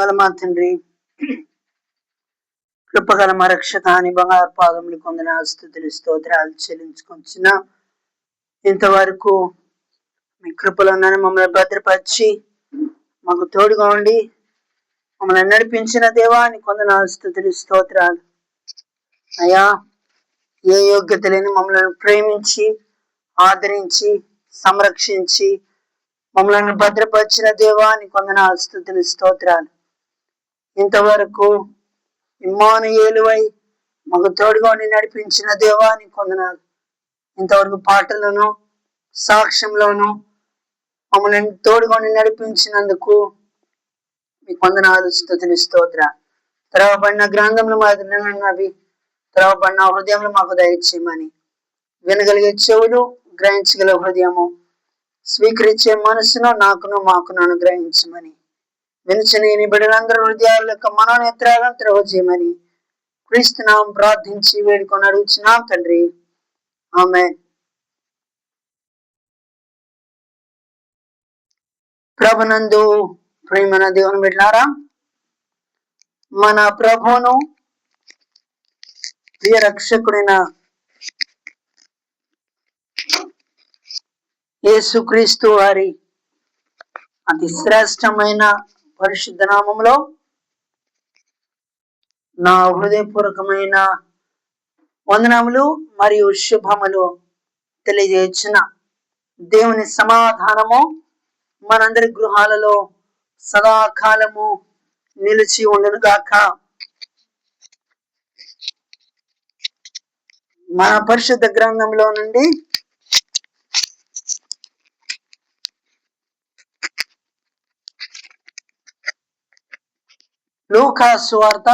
జీవంగల మా తండ్రి, కృపగల మా రక్షక అని బంగారు పాదములు కొందన స్తుతులు స్తోత్రాలు చెల్లించుకొంచున్న ఇంతవరకు మీ కృపలో మమ్మల్ని భద్రపరిచి మాకు తోడుగా ఉండి మమ్మల్ని నడిపించిన దేవాన్ని కొందన స్తుతులు స్తోత్రాలు. అయ్యా, ఏ యోగ్యత లేని మమ్మల్ని ప్రేమించి ఆదరించి సంరక్షించి మమ్మల్ని భద్రపరిచిన దేవాన్ని కొందన స్తుతులు స్తోత్రాలు. ఇంతవరకు ఇమ్మానుయేలువై మాకు తోడుగా నడిపించిన దేవాన్ని కొందనాలు. ఇంతవరకు పాటలను సాక్ష్యంలోను మమ్మల్ని తోడుగా నడిపించినందుకు మీ కొందనాలు స్తుతులు స్తోత్ర. తెరవబడిన గ్రంథంలో మాదిరినవి తెరవబడిన హృదయంలో మాకు దయచేయమని, వినగలిగే చెవులు, గ్రహించగల హృదయము, స్వీకరించే మనసును నాకును మాకును అనుగ్రహించమని, వినిచిన బిడ్డలందరూ హృదయాల యొక్క మనోనేత్రాలను తెరవజేయమని క్రీస్తునామం ప్రార్థించి వేడుకొని అడుగుచున్నాం తండ్రి, ఆమేన్. ప్రభునందు ప్రియమైన దేవుని బిడ్డలారా, మన ప్రభువును ప్రియ రక్షకుడైన యేసుక్రీస్తు వారి అతి శ్రేష్టమైన పరిశుద్ధ నామములో నా హృదయపూర్వకమైన వందనములు మరియు శుభములు తెలియజేసిన దేవుని సమాధానము మనందరి గృహాలలో సదాకాలము నిలిచి ఉండును గాక. మన పరిశుద్ధ గ్రంథంలో నుండి లూకా సువార్త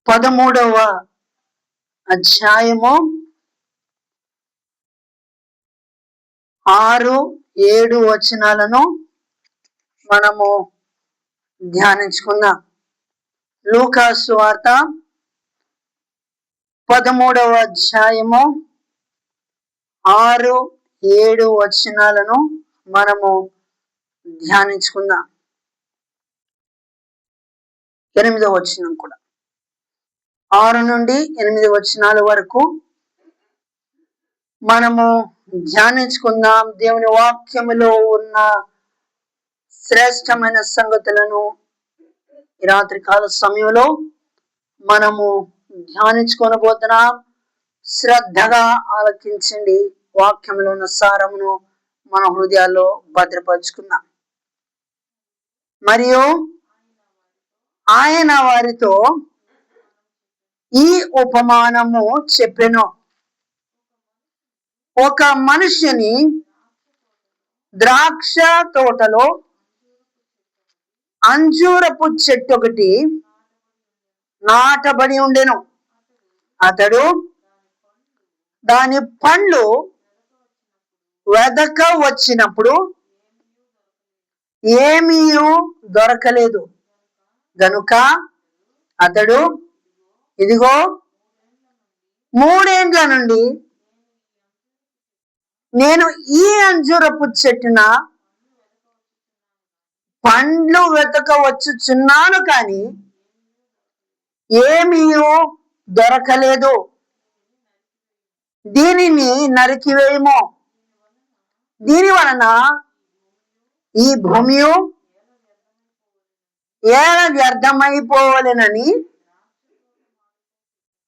13వ అధ్యాయము 6-7 వచనాలను మనము ధ్యానించుకుందాం. లూకా సువార్త 13వ అధ్యాయము 6-7 వచనాలను మనము ధ్యానించుకుందాం. 8వ వచనం కూడా 6 నుండి 8 వచనాల వరకు మనము ధ్యానించుకుందాం. దేవుని వాక్యములో ఉన్న శ్రేష్టమైన సంగతులను ఈ రాత్రి కాల సమయంలో మనము ధ్యానించుకొనబోతున్నాం. శ్రద్ధగా ఆలకించండి. వాక్యంలో ఉన్న సారమును మన హృదయాల్లో భద్రపరుచుకుందాం. మరియు ఆయన వారితో ఈ ఉపమానము చెప్పెను. ఒక మనుష్యుని ద్రాక్ష తోటలో అంజూరపు చెట్టు ఒకటి నాటబడి ఉండెను. అతడు దాని పండ్లు వెదక వచ్చినప్పుడు ఏమీ దొరకలేదు గనుక అతడు, ఇదిగో 3 ఏండ్ల నుండి నేను ఈ అంజూరపు చెట్టున పండ్లు వెతక వచ్చుచున్నాను, కానీ ఏమీ దొరకలేదు. దీనిని నరికివేయము. దీని వలన ఈ భూమి ఏల వ్యర్థమైపోవలెనని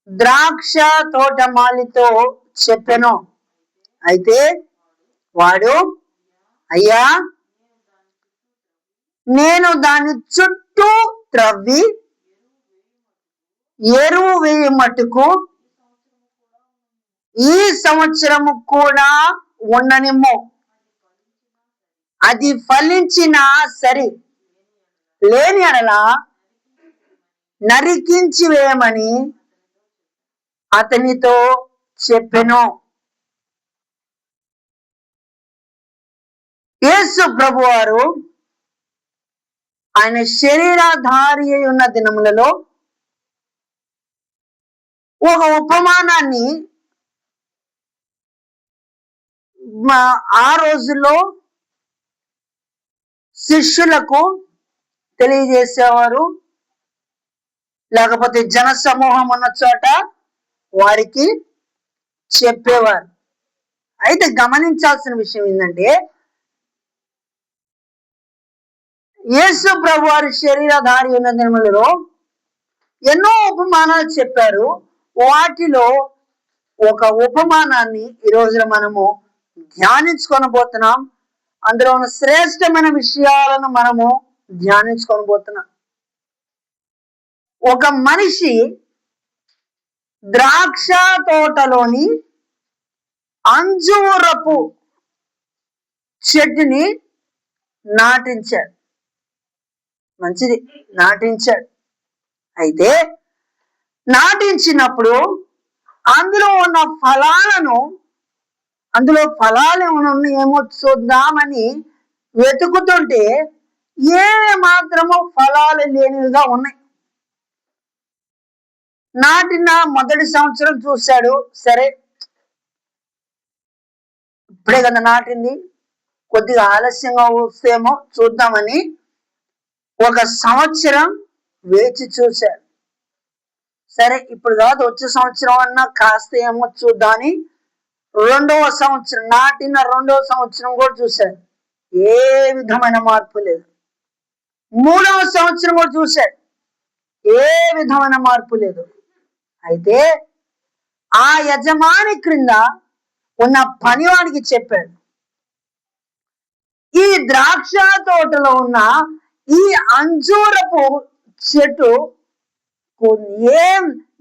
ద్రాక్ష తోటమాలితో చెప్పెను. అయితే వాడు, అయ్యా, నేను దాని చుట్టూ త్రవ్వి ఎరువు వేయ మట్టుకు ఈ సంవత్సరము కూడా ఉండనిమ్ము. అది ఫలించినా సరి, లేని అడలా నరికించి వేయమని అతనితో చెప్పెను. యేసు ప్రభువారు ఆయన శరీరధారి అయి ఉన్న దినములలో ఒక ఉపమానాన్ని ఆ రోజుల్లో శిష్యులకు తెలియజేసేవారు, లేకపోతే జన సమూహం ఉన్న చోట వారికి చెప్పేవారు. అయితే గమనించాల్సిన విషయం ఏంటంటే, యేసు ప్రభు వారి శరీరధారి ఉన్న దినములలో ఎన్నో ఉపమానాలు చెప్పారు. వాటిలో ఒక ఉపమానాన్ని ఈ రోజున మనము ధ్యానించుకొనబోతున్నాం. అందులో ఉన్న శ్రేష్టమైన విషయాలను మనము ధ్యానించుకొనబోతున్నాం. ఒక మనిషి ద్రాక్ష తోటలోని అంజూరపు చెట్టుని నాటించాడు. మంచిది, నాటించాడు. అయితే నాటించినప్పుడు అందులో ఉన్న అందులో ఫలాలు ఏమో చూద్దామని వెతుకుతుంటే ఏ మాత్రము ఫలాలు లేనివిగా ఉన్నాయి. నాటిన మొదటి సంవత్సరం చూశాడు, సరే ఇప్పుడే కదా నాటింది, కొద్దిగా ఆలస్యంగా వస్తేమో చూద్దామని ఒక సంవత్సరం వేచి చూశాడు. సరే ఇప్పుడు కాదు, వచ్చే సంవత్సరం అన్నా కాస్త ఏమో చూద్దామని రెండవ సంవత్సరం, నాటిన రెండవ సంవత్సరం కూడా చూశాడు, ఏ విధమైన మార్పు లేదు. మూడవ సంవత్సరం కూడా చూశాడు, ఏ విధమైన మార్పు లేదు. అయితే ఆ యజమాని క్రింద ఉన్న పనివాడికి చెప్పాడు, ఈ ద్రాక్ష తోటలో ఉన్న ఈ అంజూరపు చెట్టు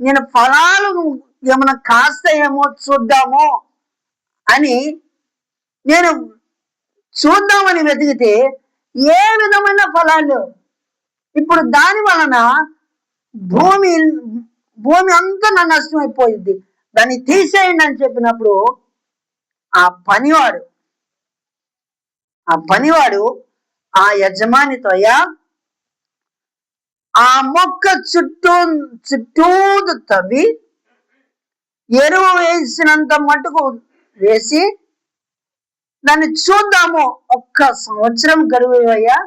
నేను ఫలాలు ఏమైనా కాస్త ఏమో చూద్దామో అని నేను చూద్దామని వెతికితే ఏ విధమైన ఫలాలు. ఇప్పుడు దాని వలన భూమి అంతా నా నష్టం అయిపోయింది, దాన్ని తీసేయండి అని చెప్పినప్పుడు ఆ పనివాడు ఆ యజమానితో, అయ్యా ఆ మొక్క చుట్టూ తవ్వి ఎరువు వేసినంత మటుకు వేసి దాన్ని చూద్దాము, ఒక్క సంవత్సరం గడువయ్యా,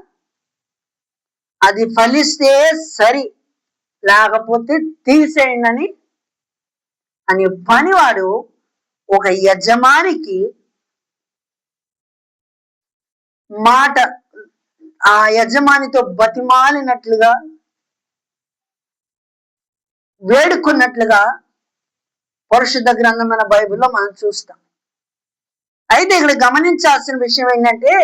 అది ఫలిస్తే సరి, లేకపోతే తీసేయండి అని పనివాడు ఒక యజమానికి మాట, ఆ యజమానితో బతిమాలినట్లుగా వేడుకున్నట్లుగా పరిశుద్ధ గ్రంథమైన బైబిల్లో మనం చూస్తాం. అయితే ఇక్కడ గమనించాల్సిన విషయం ఏంటంటే,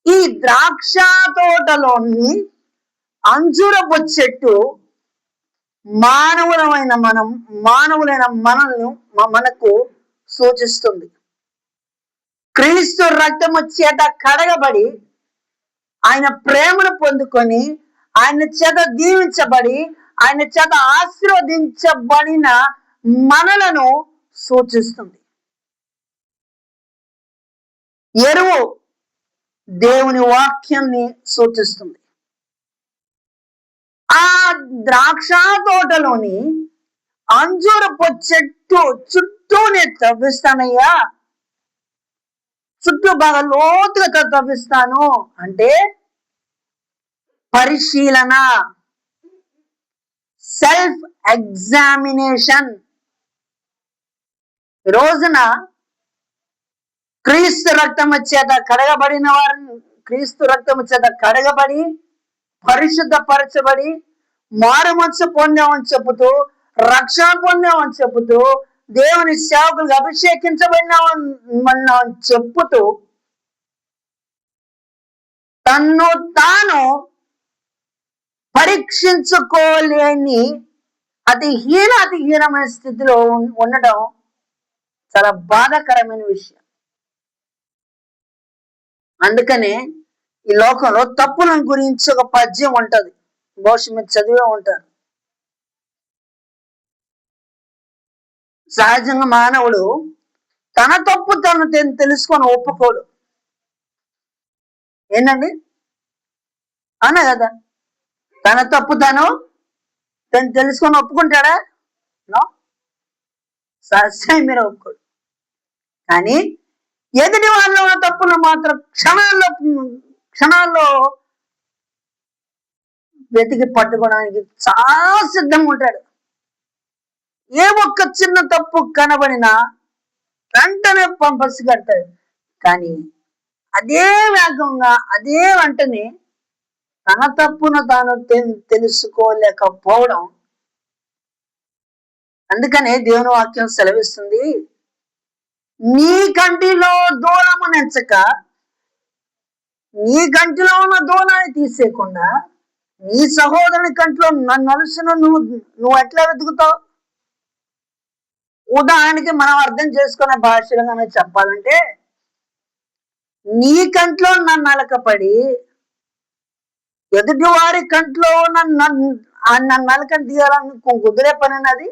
ఈ ద్రాక్ష తోటలోని అంజూరపు చెట్టు మానవులైన మనకు సూచిస్తుంది. క్రీస్తు రక్తము చేత కడగబడి ఆయన ప్రేమను పొందుకొని ఆయన చేత దీవించబడి ఆయన చేత ఆశీర్వదించబడిన మనలను సూచిస్తుంది. ఎరువు దేవుని వాక్యాన్ని సూచిస్తుంది. ఆ ద్రాక్ష తోటలోని అంజూరపు చెట్టు చుట్టూ నేను తవ్విస్తానయ్యా, చుట్టూ బాగా లోతుగా తవ్విస్తాను అంటే పరిశీలన, సెల్ఫ్ ఎగ్జామినేషన్. రోజున క్రీస్తు రక్తము చేత కడగబడిన వారిని, క్రీస్తు రక్తము చేత కడగబడి పరిశుద్ధపరచబడి మారుమనసు పొందామని చెబుతూ, రక్షణ పొందామని చెబుతూ, దేవుని సేవకులకు అభిషేకించబడినామని చెప్పుతూ తన్ను తాను పరీక్షించుకోలేని అతి హీనమైన స్థితిలో ఉండటం చాలా బాధాకరమైన విషయం. అందుకనే ఈ లోకంలో తప్పుల గురించి ఒక పద్యం ఉంటది, బహుశా మీరు చదివే ఉంటారు. సహజంగా మానవుడు తన తప్పు తను తెలుసుకొని ఒప్పుకోడు. ఏంటండి, అన్నా కదా? తన తప్పు తను తెలుసుకొని ఒప్పుకుంటాడా? నో, సహజంగా మీరు ఒప్పుకోడు. కానీ ఎదుటి వాళ్ళ తప్పులు మాత్రం క్షణాల్లో వెతికి పట్టుకోవడానికి చాలా సిద్ధంగా ఉంటాడు. ఏ ఒక్క చిన్న తప్పు కనబడినా వెంటనే పంపసి కడతాడు. కానీ అదే వేగంగా అదే వెంటనే తన తప్పును తాను తెలుసుకోలేకపోవడం. అందుకనే దేవుని వాక్యం సెలవిస్తుంది, నీ కంటిలో దూలము నెంచక నీ కంటిలో ఉన్న దూలాన్ని తీసేయకుండా నీ సహోదరుని కంటిలో నలుసును నువ్వు ఎట్లా వెతుకుతావు? ఉదాహరణకి మనం అర్థం చేసుకునే భాషలుగానే చెప్పాలంటే, నీ కంట్లో నన్ను నలకపడి ఎదుటి వారి కంట్లో నన్ను నలకని తీయాలని కుదిరే పని అది?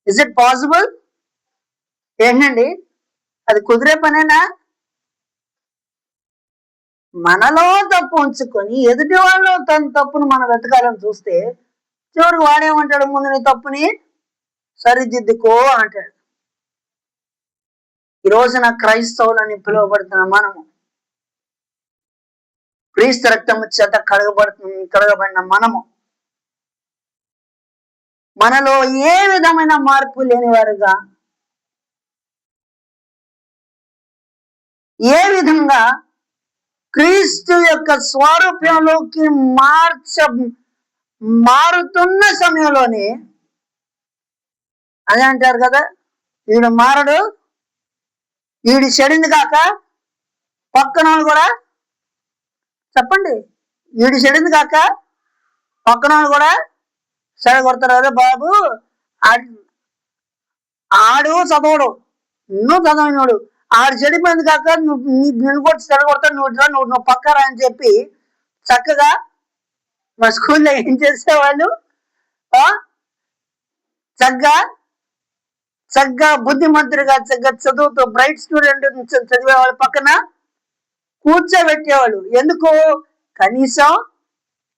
Is it possible? ఏంటండి, అది కుదిరే పనేనా? మనలో తప్పు ఉంచుకొని ఎదుటి వాళ్ళు తన తప్పును మనం వెతకాలని చూస్తే చివరికి వాడేమంటాడు? ముందు నీ తప్పుని సరిదిద్దుకో అంటాడు. ఈ రోజున క్రైస్తవులని పిలువబడుతున్న మనము, క్రీస్తు రక్తము చేత కడగబడిన మనము మనలో ఏ విధమైన మార్పు లేని వారుగా, ఏ విధంగా క్రీస్తు యొక్క స్వరూపంలోకి మారుతున్న సమయంలోనే అదే అంటారు కదా, వీడు మారడు, వీడు చెడింది కాక పక్కన కూడా చెప్పండి, వీడు చెడింది కాక పక్కన కూడా చెడగొడతారు. అదే బాబు ఆడు చదవడు, నువ్వు చదవనోడు, ఆడు చెడిపోయింది కాక నిన్ను కూడా చెడగొడతాడు, నువ్వు పక్కరా అని చెప్పి చక్కగా మా స్కూల్లో ఏం చేసేవాళ్ళు, చక్కగా బుద్ధిమంతుడిగా చక్కగా చదువుతూ బ్రైట్ స్టూడెంట్ చదివేవాళ్ళు పక్కన కూర్చోబెట్టేవాళ్ళు. ఎందుకు? కనీసం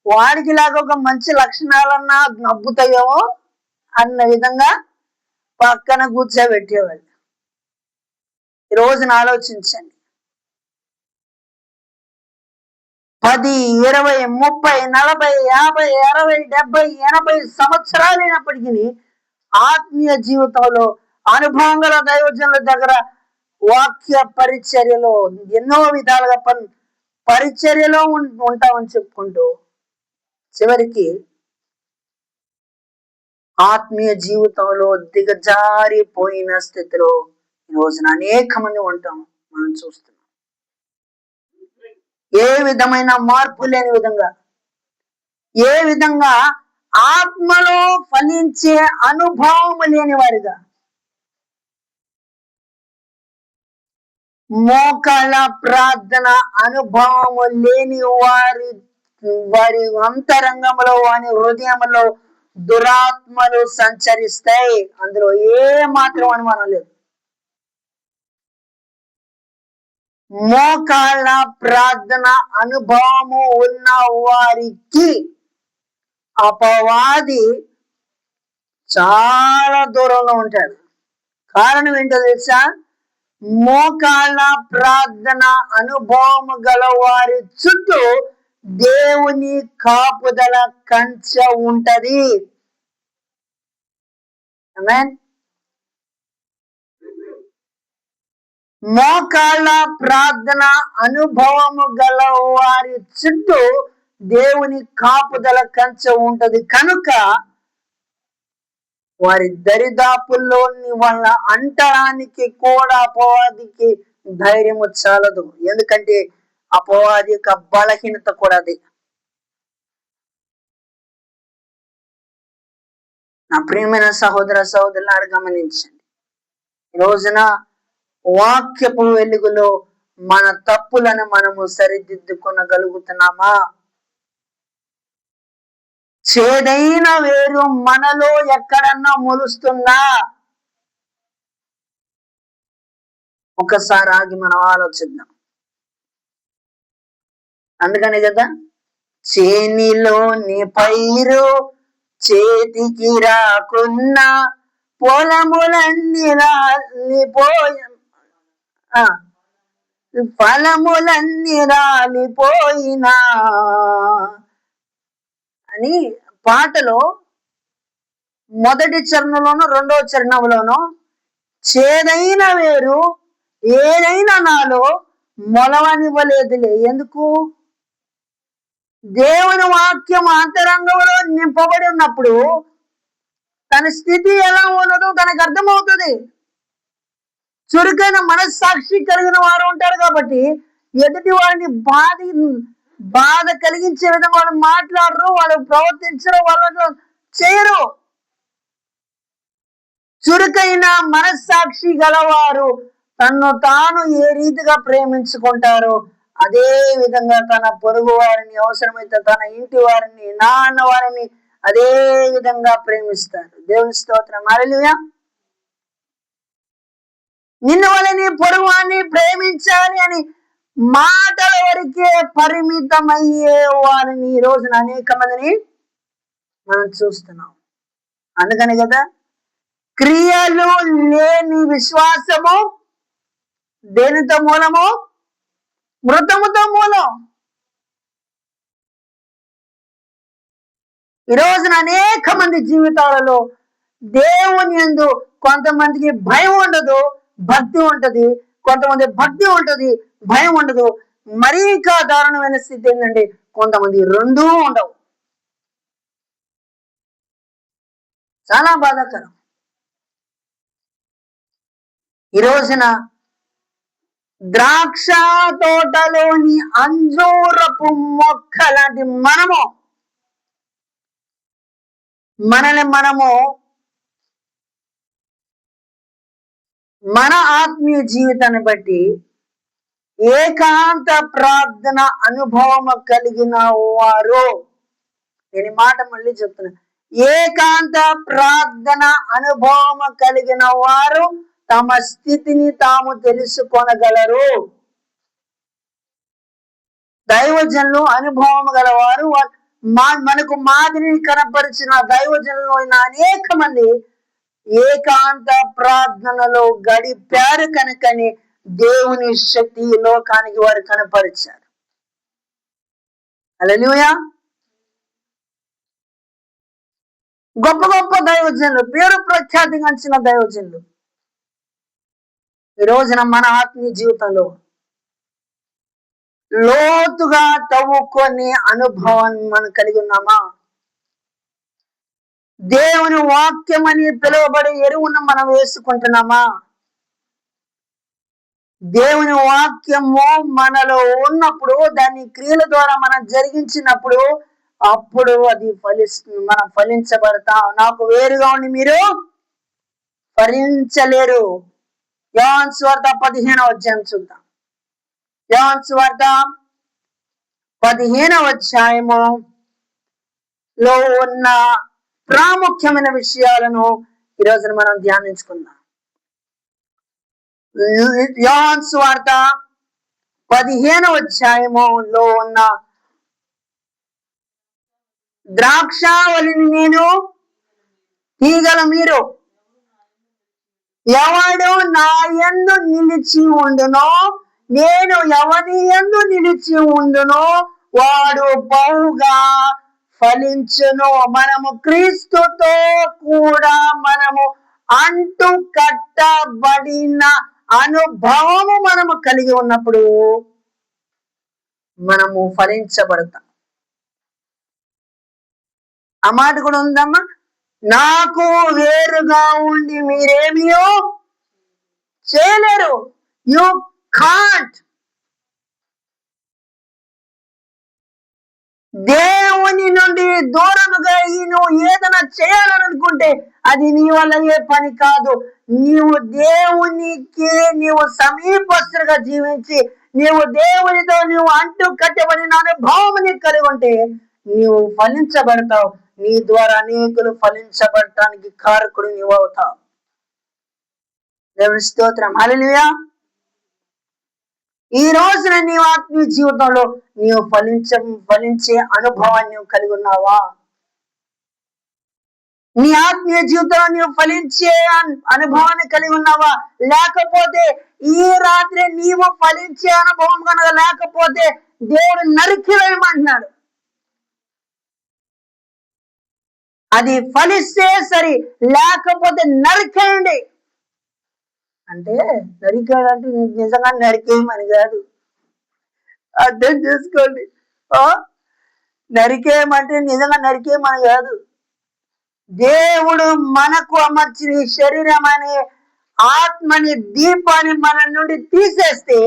వాడికి లాగా ఒక మంచి లక్షణాలన్నా నవ్వుతాయేమో అన్న విధంగా పక్కన కూర్చోబెట్టేవాళ్ళు. ఈ రోజున ఆలోచించండి, 10, 20, 30, 40, 50, 60, 70, 80 సంవత్సరాలైనప్పటికీ ఆత్మీయ జీవితంలో అనుభవం గల దైవజనుల దగ్గర వాక్య పరిచర్యలో ఎన్నో విధాలుగా పరిచర్యలో ఉంటామని చెప్పుకుంటూ చివరికి ఆత్మీయ జీవితంలో దిగజారిపోయిన స్థితిలో ఈ రోజున అనేక మంది ఉంటాం మనం చూస్తున్నాం. ఏ విధమైన మార్పు లేని విధంగా, ఏ విధంగా ఆత్మలో ఫలించే అనుభవం లేని వారిగా, మోకాళ్ళ ప్రార్థన అనుభవము లేని వారి అంతరంగంలో, వారి హృదయంలో దురాత్మలు సంచరిస్తాయి. అందులో ఏ మాత్రం అనుమానం లేదు. మోకాళ్ళ ప్రార్థన అనుభవము ఉన్న వారికి అపవాది చాలా దూరంలో ఉంటాడు. కారణం ఏంటో తెలుసా? మోకాళ్ళ ప్రార్థన అనుభవము గల వారి చుట్టూ దేవుని కాపుదల కంచె ఉంటది. ఆమేన్. మోకాళ్ళ ప్రార్థన అనుభవము గల వారి చుట్టూ దేవుని కాపుదల కంచె ఉంటది కనుక వారి దరిదాపుల్లోని వాళ్ళ అంటడానికి కూడా అపవాదికి ధైర్యము చాలదు. ఎందుకంటే అపవాది యొక్క బలహీనత కూడా అది. నా ప్రియమైన సహోదర సహోదరులారు గమనించండి, ఈ రోజున వాక్యపు వెలుగులో మన తప్పులను మనము సరిదిద్దుకొనగలుగుతున్నామా? చేదైన వేరు మనలో ఎక్కడన్నా మొలుస్తుందా? ఒకసారి ఆగి మనం ఆలోచిద్దాం. అందుకని కదా చేనిలోని పైరు చేతికి రాకున్నా, పొలములన్నీ రాలిపోయి ఫలములన్నీ రాలిపోయినా అని పాటలో మొదటి చరణంలోను రెండవ చరణంలోను చేదైన వేరు ఏదైనా నాలో మొలవనివ్వలేదులే. ఎందుకు? దేవుని వాక్యం అంతరంగంలో నింపబడి ఉన్నప్పుడు తన స్థితి ఎలా ఉన్నదో తనకు అర్థమవుతుంది. చురుకైన మనస్సాక్షి కలిగిన వారు ఉంటారు కాబట్టి ఎదుటి వారిని బాధ కలిగించే విధంగా వాళ్ళు మాట్లాడరు, వాళ్ళు ప్రవర్తించరు, వాళ్ళు చేయరు. చురుకైన మనస్సాక్షి గలవారు తన్ను తాను ఏ రీతిగా ప్రేమించుకుంటారో అదే విధంగా తన పొరుగు వారిని, అవసరమైతే తన ఇంటి వారిని, నాన్న వారిని అదే విధంగా ప్రేమిస్తారు. దేవుని స్తోత్రం. హల్లెలూయా. నిన్ను వాళ్ళని పొరుగు వారిని ప్రేమించాలి అని మాటల వరకే పరిమితమయ్యే వారిని ఈ రోజున అనేక మందిని మనం చూస్తున్నాం. అందుకని కదా క్రియలు లేని విశ్వాసము దేనితో మూలము? మృతముతో మూలం. ఈ రోజున అనేక మంది జీవితాలలో దేవుని యందు కొంతమందికి భయం ఉండదు, భక్తి ఉంటది. కొంతమంది భక్తి ఉంటది, భయం ఉండదు. మరీ ఇంకా దారుణమైన స్థితి ఏంటంటే కొంతమంది రెండూ ఉండవు. చాలా బాధాకరం. ఈ రోజున ద్రాక్ష తోటలోని అంజూరపు మొక్క లాంటి మనల్ని మనము మన ఆత్మీయ జీవితాన్ని బట్టి ఏకాంత ప్రార్థన అనుభవం కలిగిన వారు, నేను మాట మళ్ళీ చెప్తున్నా, ఏకాంత ప్రార్థన అనుభవం కలిగిన వారు తమ స్థితిని తాము తెలుసుకొనగలరు. దైవజనులు అనుభవం గలవారు మనకు మాదిరిని కనపరిచిన దైవజనులు అయిన అనేక మంది ఏకాంత ప్రార్థనలో గడిపారు కనుకని దేవుని శక్తి లోకానికి వారు కనపరిచారు. హల్లెలూయా. గొప్ప గొప్ప దైవజనులు, పేరు ప్రఖ్యాతిగాంచిన దైవజనులు ఈ రోజున మన ఆత్మీయ జీవితంలో లోతుగా తవ్వుకొని అనుభవాన్ని మనం కలిగి ఉన్నామా? దేవుని వాక్యం అని పిలువబడే ఎరువును మనం వేసుకుంటున్నామా? దేవుని వాక్యము మనలో ఉన్నప్పుడు, దాన్ని క్రియల ద్వారా మనం జరిగించినప్పుడు అప్పుడు అది ఫలిస్తుంది. మనం ఫలించబడతాం. నాకు వేరుగా ఉండి మీరు ఫలించలేరు. యోహాను సువార్త 15వ అధ్యాయం చూద్దాం. యోహాను సువార్త 15వ అధ్యాయములో ఉన్న ప్రాముఖ్యమైన విషయాలను ఈరోజు మనం ధ్యానించుకుందాం. యోహాను సువార్త 15వ అధ్యాయములో ఉన్న ద్రాక్షావళిని నేను, తీగల మీరు, ఎవడు నా యందు నిలిచి ఉండునో, నేను ఎవని యందు నిలిచి ఉండునో వాడు బహుగా ఫలించును. మనము క్రీస్తుతో కూడా మనము అంటు కట్టబడిన అనుభవము మనము కలిగి ఉన్నప్పుడు మనము ఫలించబడతాం. ఆ మాట కూడా ఉందమ్మా, నాకు వేరుగా ఉండి మీరేమియో చేయలేరు. You can't. దేవుని నుండి దూరముగా నువ్వు ఏదైనా చేయాలనుకుంటే అది నీ వల్ల ఏ పని కాదు. నీవు దేవునికి నీవు సమీపస్తులుగా జీవించి నీవు దేవునితో నువ్వు అంటూ కట్టబడిన అనుభవం నీకు కలిగి ఉంటే నీవు ఫలించబడతావు. నీ ద్వారా అనేకులు ఫలించబడటానికి కారకుడు నీవు అవుతావు. దేవుని స్తోత్రం. హల్లెలూయా. ఈ రోజున నీవు ఆత్మీయ జీవితంలో నీవు ఫలించే అనుభవాన్ని నీవు కలిగి ఉన్నావా? నీ ఆత్మీయ జీవితంలో నీవు ఫలించే అనుభవాన్ని కలిగి ఉన్నావా? లేకపోతే ఈ రాత్రి నీవు ఫలించే అనుభవం కనుక లేకపోతే దేవుడు నరికివేయమంటున్నాడు. అది ఫలిస్తే సరి, లేకపోతే నరికేయండి అంటే. నరికేయాలంటే నిజంగా నరికేయమని కాదు, అర్థం చేసుకోండి. నరికేయమంటే నిజంగా నరికేయమని కాదు. దేవుడు మనకు అమర్చిన శరీరం అనే ఆత్మని దీపాన్ని మన నుండి తీసేస్తే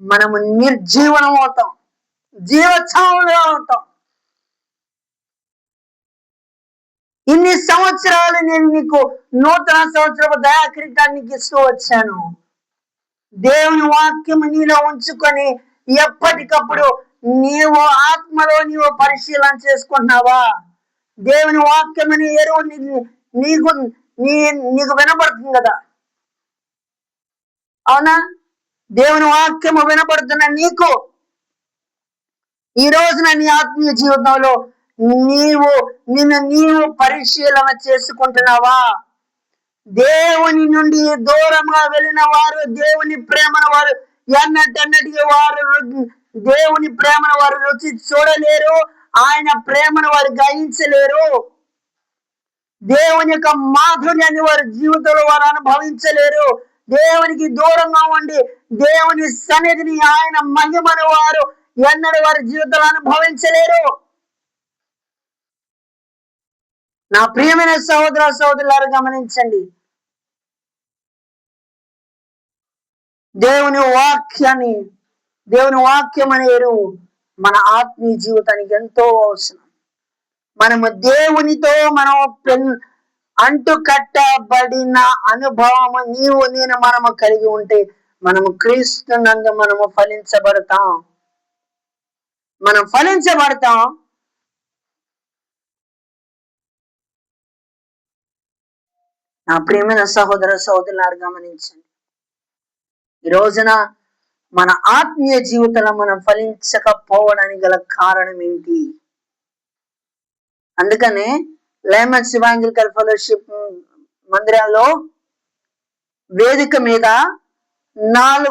మనము నిర్జీవనం అవుతాం, జీవచ్ఛవంలో అవుతాం. ఇన్ని సంవత్సరాలు నేను నీకు నూతన సంవత్సరపు దయాకిరీటాన్ని ఇస్తూ వచ్చాను. దేవుని వాక్యం నీలో ఉంచుకొని ఎప్పటికప్పుడు నీవు ఆత్మలో నీవు పరిశీలన చేసుకుంటున్నావా? దేవుని వాక్యం అనే ఎరువు నీకు వినపడుతుంది కదా, అవునా? దేవుని వాక్యము వినపడుతున్న నీకు ఈ రోజున నీ ఆత్మీయ జీవితంలో నీవు పరిశీలన చేసుకుంటున్నావా? దేవుని నుండి దూరంగా వెళ్ళిన వారు దేవుని ప్రేమను వారు ఎన్నటన్నటికి వారు దేవుని ప్రేమను వారు రుచి చూడలేరు, ఆయన ప్రేమను వారు గ్రహించలేరు, దేవుని యొక్క మాధుర్యాన్ని వారి జీవితంలో వారు అనుభవించలేరు. దేవునికి దూరంగా ఉండి దేవుని సన్నిధిని, ఆయన మహిమను వారు ఎన్నడూ వారి జీవితంలో అనుభవించలేరు. నా ప్రియమైన సహోదర సహోదరులారు గమనించండి, దేవుని వాక్యం అనే ఎరువు మన ఆత్మీయ జీవితానికి ఎంతో అవసరం. మనము దేవునితో అంటు కట్టబడిన అనుభవము నేను మనము కలిగి ఉంటే మనము క్రీస్తు నందు మనము ఫలించబడతాం. నా ప్రియమైన సహోదర సహోదరులారు గమనించండి, ఈ రోజున మన ఆత్మీయ జీవితంలో మనం ఫలించకపోవడానికి గల కారణం ఏంటి? అందుకనే లైమన్స్ ఇవాంజలికల్ ఫెలోషిప్ మందిరాల్లో వేదిక మీద 4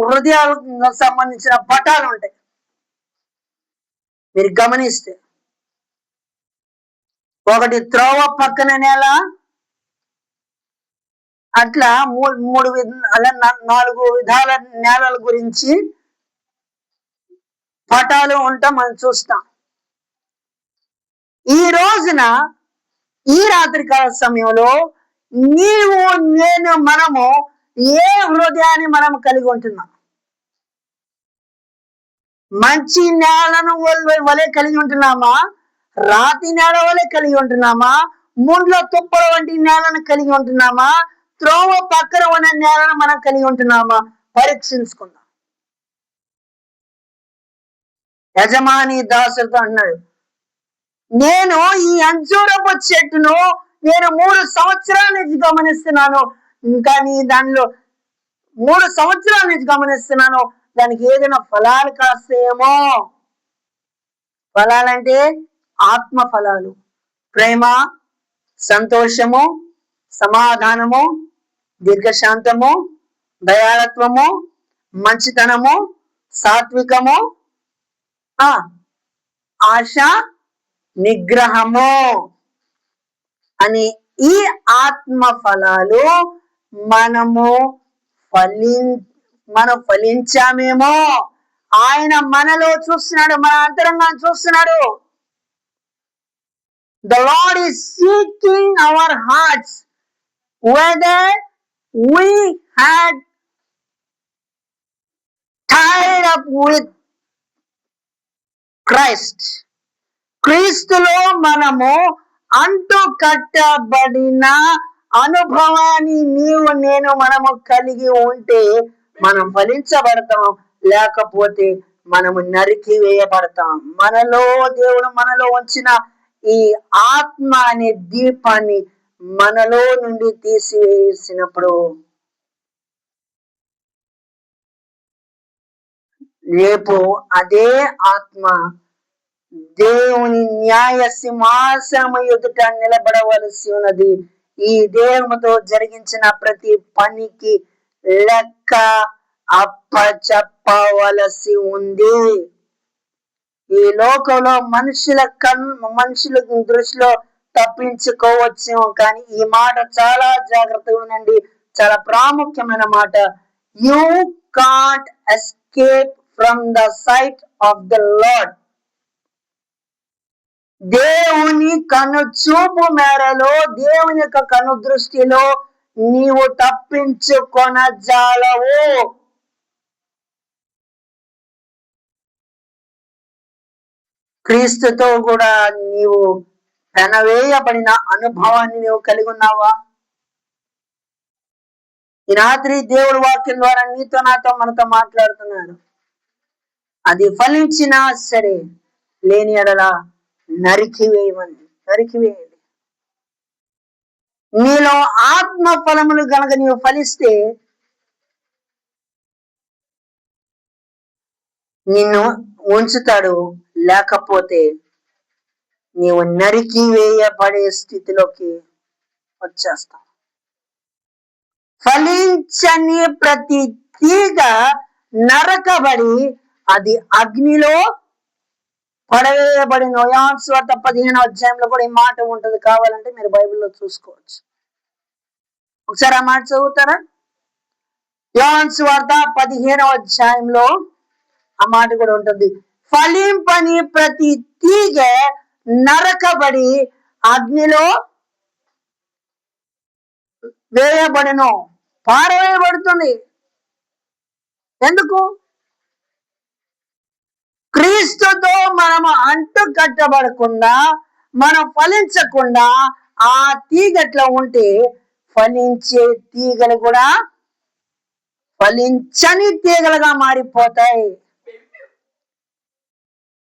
హృదయాలకు సంబంధించిన పటాలు ఉంటాయి. మీరు గమనిస్తే, ఒకటి త్రోవ పక్కన నేల, అట్లా 4 విధాల నేలల గురించి పటాలు ఉంటాం మనం చూస్తాం. ఈ రోజున ఈ రాత్రికాల సమయంలో మనము ఏ హృదయాన్ని మనం కలిగి ఉంటున్నాం? మంచి నేలను వలె కలిగి ఉంటున్నామా? రాతి నేల వలె కలిగి ఉంటున్నామా? ముండ్ల తుప్పల వంటి నేలను కలిగి ఉంటున్నామా? త్రోవ పక్కన ఉన్న నేలను మనం కలిగి ఉంటున్నామా? పరీక్షించుకుందాం. యజమాని దాసులతో అన్నాడు, నేను ఈ అంజూరపు చెట్టును 3 సంవత్సరాల నుంచి గమనిస్తున్నాను, కానీ దానిలో 3 సంవత్సరాల నుంచి గమనిస్తున్నాను, దానికి ఏదైనా ఫలాలు కాస్తాయేమో. ఫలాలంటే ఆత్మ ఫలాలు, ప్రేమ, సంతోషము, సమాధానము, దీర్ఘశాంతము, దయాళత్వము, మంచితనము, సాత్వికము, ఆశ, నిగ్రహము అని ఈ ఆత్మ ఫలాలు మనం ఫలించామేమో. ఆయన మనలో చూస్తున్నాడు, మన అంతరంగాన్ని చూస్తున్నాడు. The Lord is seeking our hearts, whether we had tied up with Christ. క్రీస్తులో మనము అంటు కట్టబడిన అనుభవాన్ని మనము కలిగి ఉంటే మనం ఫలించబడతాం, లేకపోతే మనము నరికి వేయబడతాం. దేవుడు మనలో ఉంచిన ఈ ఆత్మ అనే దీపాన్ని మనలో నుండి తీసివేసినప్పుడు రేపు అదే ఆత్మ దేవుని న్యాయ సింహాసనము ఎదుట నిలబడవలసి ఉన్నది. ఈ దేహముతో జరిగించిన ప్రతి పనికి లెక్క అప్పచెప్పవలసి ఉంది. ఈ లోకంలో మనుషుల దృష్టిలో తప్పించుకోవచ్చు, కానీ ఈ మాట చాలా జాగ్రత్తగా ఉండండి, చాలా ప్రాముఖ్యమైన మాట. You can't escape from the sight of the Lord. దేవుని కను చూపు మేరలో, దేవుని యొక్క కను దృష్టిలో నీవు తప్పించుకొనజాలవు. క్రీస్తుతో కూడా నీవు పెనవేయబడిన అనుభవాన్ని నీవు కలిగి ఉన్నావా? ఈ రాత్రి దేవుడి వాక్యం ద్వారా నీతో నాతో మనతో మాట్లాడుతున్నాడు. అది ఫలించినా సరే, లేని ఎడల నరికివేయండి. నీలో ఆత్మ ఫలములు గనక నీవు ఫలిస్తే నిన్ను ఉంచుతాడు, లేకపోతే నీవు నరికి వేయబడే స్థితిలోకి వచ్చేస్తావు. ఫలించని ప్రతి తీగ నరకబడి అది అగ్నిలో పడవేయబడిన. యోహాను సువార్త 15వ అధ్యాయంలో కూడా ఈ మాట ఉంటుంది, కావాలంటే మీరు బైబిల్లో చూసుకోవచ్చు. ఒకసారి ఆ మాట చదువుతారా? యోహాను సువార్త 15వ అధ్యాయంలో ఆ మాట కూడా ఉంటుంది. ఫలింపని ప్రతి తీగ నరకబడి అగ్నిలో వేయబడిను, పారవేయబడుతుంది. ఎందుకు? క్రీస్తుతో మనము అంటు కట్టబడకుండా, మనం ఫలించకుండా ఆ తీగట్లో ఉంటే ఫలించే తీగలు కూడా ఫలించని తీగలుగా మారిపోతాయి.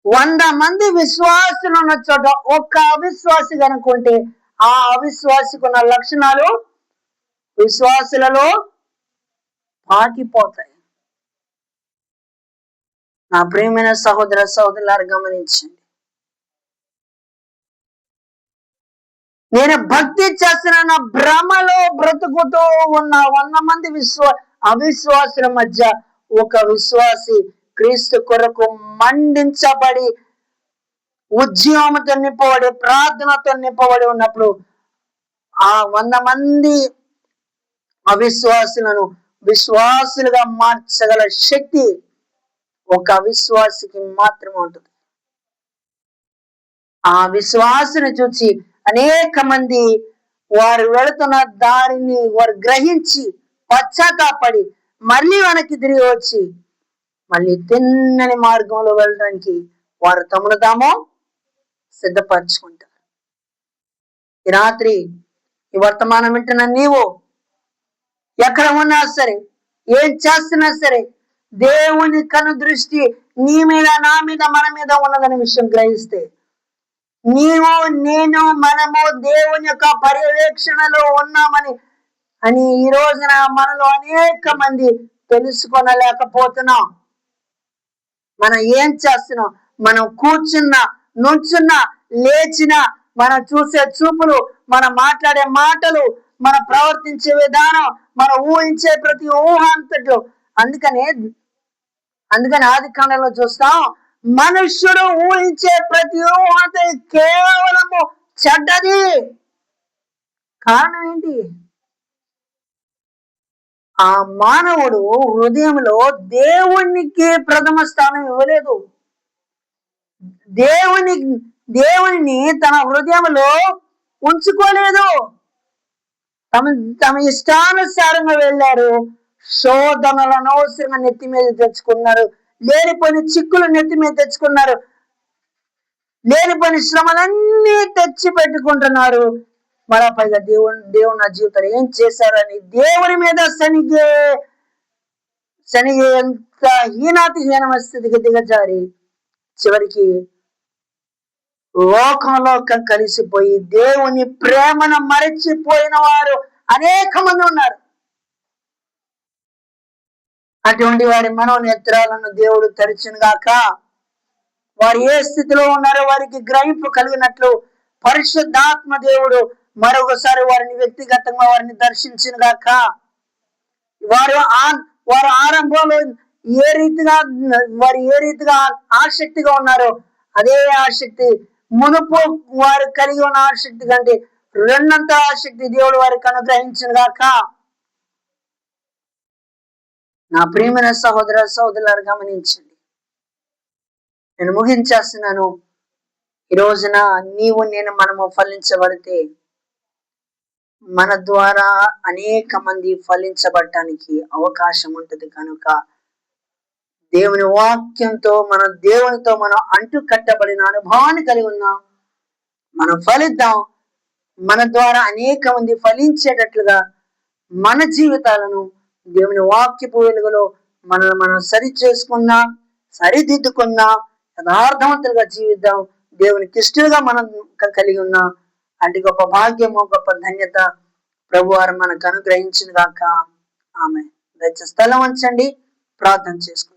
100 మంది విశ్వాసులు ఉన్న చోట ఒక్క అవిశ్వాసి కనుకుంటే ఆ అవిశ్వాసికి ఉన్న లక్షణాలు విశ్వాసులలో పాకిపోతాయి. నా ప్రియమైన సహోదర సహోదరులారా, గమనించండి. నేను భక్తి చేస్తున్న భ్రమలో బ్రతుకుతూ ఉన్న 100 మంది అవిశ్వాసుల మధ్య ఒక విశ్వాసి క్రీస్తు కొరకు మండించబడి, ఉద్యమంతో నింపబడి, ప్రార్థనతో నింపబడి ఉన్నప్పుడు ఆ 100 మంది అవిశ్వాసులను విశ్వాసులుగా మార్చగల శక్తి ఒక అవిశ్వాసికి మాత్రమే ఉంటుంది. ఆ విశ్వాసుని చూసి అనేక మంది వారు వెళుతున్న దారిని వారు గ్రహించి పశ్చాత్తాపడి మళ్ళీ వెనక్కి తిరిగి వచ్చి మళ్ళీ తిన్నని మార్గంలో వెళ్ళడానికి వారు తమను తాము సిద్ధపరచుకుంటారు. ఈ రాత్రి ఈ వర్తమానం వింటున్న నీవు ఎక్కడ ఉన్నా సరే, ఏం చేస్తున్నా సరే, దేవుని కను దృష్టి నీ మీద, నా మీద, మన మీద ఉన్నదనే విషయం గ్రహిస్తే, నీవు, నేను, మనము దేవుని యొక్క పర్యవేక్షణలో ఉన్నామని ఈ రోజున మనలో అనేక మంది తెలుసుకోనలేకపోతున్నాం. మనం ఏం చేస్తున్నాం? మనం కూర్చున్నా, నుంచున్నా, లేచినా, మనం చూసే చూపులు, మనం మాట్లాడే మాటలు, మనం ప్రవర్తించే విధానం, మనం ఊహించే ప్రతి ఊహాంతట్లో. అందుకని ఆది కాండంలో చూస్తాం, మనుష్యుడు ఊహించే ప్రతి ఊహంత కేవలము చెడ్డది. కారణం ఏంటి? ఆ మానవుడు హృదయంలో దేవునికి ప్రథమ స్థానం ఇవ్వలేదు. దేవునిని తన హృదయంలో ఉంచుకోలేదు. తమ ఇష్టానుసారంగా వెళ్ళారు. శోధనలు అనవసరంగా నెత్తి మీద తెచ్చుకున్నారు. లేనిపోయిన చిక్కులు నెత్తి మీద తెచ్చుకున్నారు. లేనిపోయిన శ్రమలన్నీ తెచ్చి పెట్టుకుంటున్నారు. మరో పైగా దేవుడు నా జీవితంలో ఏం చేశారని దేవుని మీద శనిగే ఎంత హీనాతిహీనమైన స్థితికి దిగజారి చివరికి లోకంలో కలిసిపోయి దేవుని ప్రేమను మరచిపోయిన వారు అనేక మంది ఉన్నారు. అటువంటి వారి మనోనేత్రాలను దేవుడు తెరచును గాక. వారు ఏ స్థితిలో ఉన్నారో వారికి గ్రహింపు కలిగినట్లు పరిశుద్ధాత్మ దేవుడు మరొకసారి వారిని వ్యక్తిగతంగా వారిని దర్శించును గాక. వారు వారు ఆరంభంలో ఏ రీతిగా ఆసక్తిగా ఉన్నారో అదే ఆసక్తి మునుపు వారు కలిగి ఉన్న ఆసక్తి కంటే రెండంత ఆసక్తి దేవుడు వారికి అనుగ్రహించును గాక. నా ప్రియమైన సహోదరులారా గమనించండి, నేను ముగించేస్తున్నాను. ఈ రోజున మనము ఫలించబడితే మన ద్వారా అనేక మంది ఫలించబడటానికి అవకాశం ఉంటుంది. కనుక దేవుని వాక్యంతో దేవునితో మనం అంటు కట్టబడిన అనుభవాన్ని కలిగి ఉన్నాం. మనం ఫలిద్దాం. మన ద్వారా అనేక మంది ఫలించేటట్లుగా మన జీవితాలను దేవుని వాక్యపు వెలుగులో మనం సరి చేసుకుందాం, సరిదిద్దుకుందాం, యథార్థవంతులుగా జీవిద్దాం. దేవునికి ఇష్టలుగా మనం కలిగి ఉన్నాం. అటు గొప్ప భాగ్యము, గొప్ప ధన్యత ప్రభువారు మనకు అనుగ్రహించిన గాక. ఆమె దయచేసి స్థలం ఉంచండి, ప్రార్థన చేసుకుందాం.